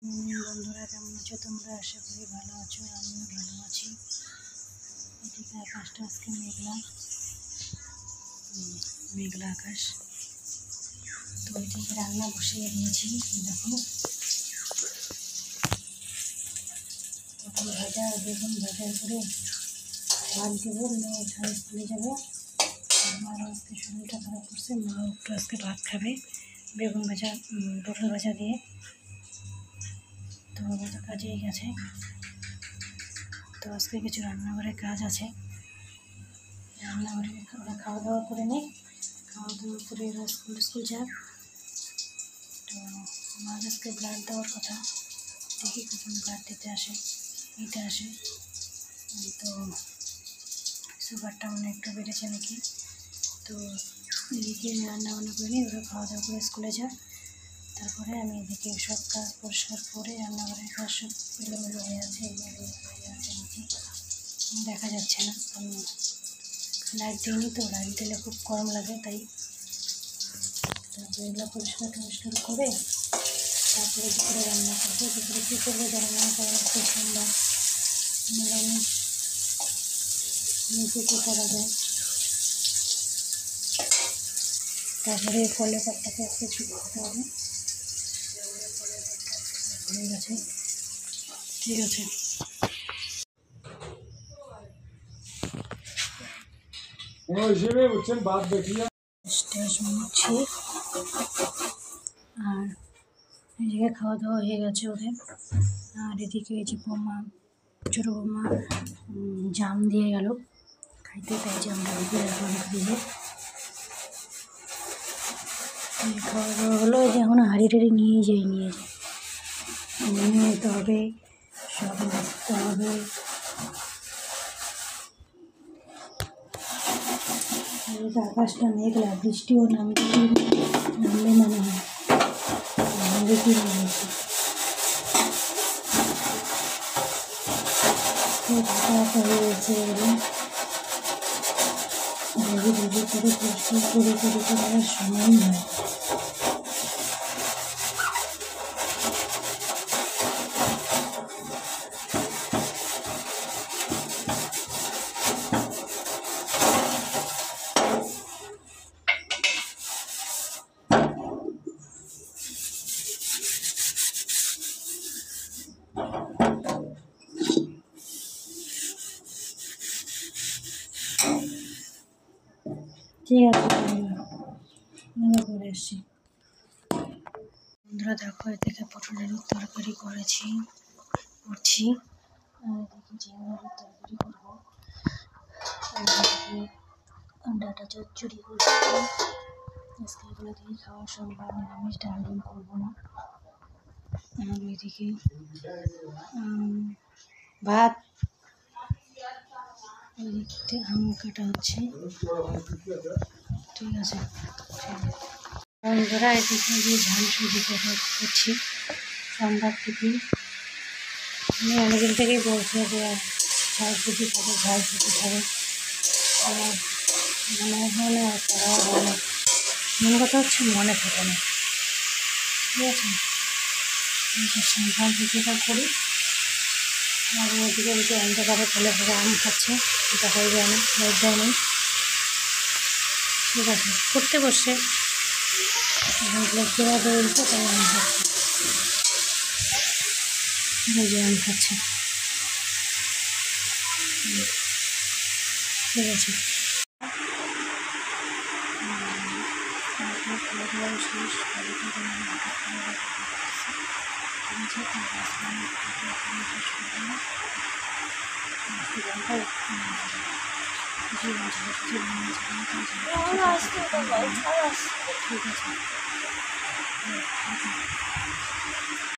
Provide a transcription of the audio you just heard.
বন্ধুরা কেমন আছো তোমরা? আশা করি ভালো আছো, আমিও ভালো আছি। এদিকে আকাশটা আজকে মেঘলা আকাশ। তো এদিকে রান্না বসিয়ে দিয়েছি। দেখো পটল ভাজা বেগুন ভাজা করে ভাত দেবো, মেয়ে স্কুলে যাবে। আমার আজকে শরীরটা খারাপ করছে, মা একটু আজকে ভাত খাবে পটল ভাজা দিয়ে। তো বাবা তো কাজেই গেছে। তো আজকে কিছু রান্নাঘরের কাজ আছে, রান্নাঘরে ওরা খাওয়া দাওয়া করে নেই, খাওয়া দাওয়া করে ওরা স্কুল যাক। তো আমার আজকে ব্লাড দেওয়ার কথা, দেখি কখন ব্লাড দিতে আসে। তো সুগারটা মনে একটু বেড়েছে নাকি। তো এদিকে রান্না বান্না করে নিই, ওরা খাওয়া দাওয়া করে স্কুলে যাক। তারপরে আমি এদিকে সব কাজ পরিষ্কার করে রান্নাঘরের কাজ সব এলোমেলো হয়ে আছে, নিচে দেখা যাচ্ছে না, কারণ লাইট দিইনি। তো লাইট দিলে খুব গরম লাগে, তাই তারপরে এগুলো পরিষ্কার করে তারপরে দুপুরে রান্না করবো। দুপুরে কী করবো রান্না করার খুব সুন্দর নিরামিষ, নিচে কী করা যায়। তারপরে কলে পাতাটাকে একটু ছুটতে হবে, হয়ে গেছে। ঠিক আছে, আর এদিকে খাওয়া দাওয়া হয়ে গেছে ওদের। আর এদিকে এই যে ছোটো বৌমা জাম দিয়ে গেল খাইতে, তাই জামটা দিয়ে দিয়ে খাওয়া দাওয়া হলো। যে এখন হাঁড়ি টাড়ি নিয়ে যেতে হবে, সব মাছতে হবে। আকাশটা মেঘলা, বৃষ্টিও নামবে মনে হয়, নামবে কি হয়েছে। হয়ে গেছে করে পরিষ্কার করে সময় হয়। ঠিক আছে, করে এসছি। বন্ধুরা দেখো, এদিকে পটলের তরকারি করছি, আর এদিকে ঝিঙের তরকারি করবো, আর এদিকে ডাটা চচ্চড়ি করবো। আজকে এগুলো দিয়ে খাওয়া সম্ভব, নিরামিষ ডাল ডিম করবো না। আর এদিকে ভাত, এদিকে আম কাটা হচ্ছে। ঠিক আছে বন্ধুরা, এদিকে যে ঝাল সুজি করছি সোমবার থেকে। আমি অনেকদিন থেকেই বলছি যে ঝাল সুজি খাবে, আর মনে হয় করা হয় না। মনে কথা হচ্ছে মনে থাকে না। ঠিক আছে, ঝাল সুজিটা করি। আর ওদিকে ওদিকে অন্ধকারে ফেলে আম খাচ্ছে, এটা হয়ে যায় না, দেয়নি। ঠিক আছে, করতে বসছে লোকেরা বলছে, তাই আম খাচ্ছে, আম খাচ্ছে। ঠিক আছে, ঠিক আছে।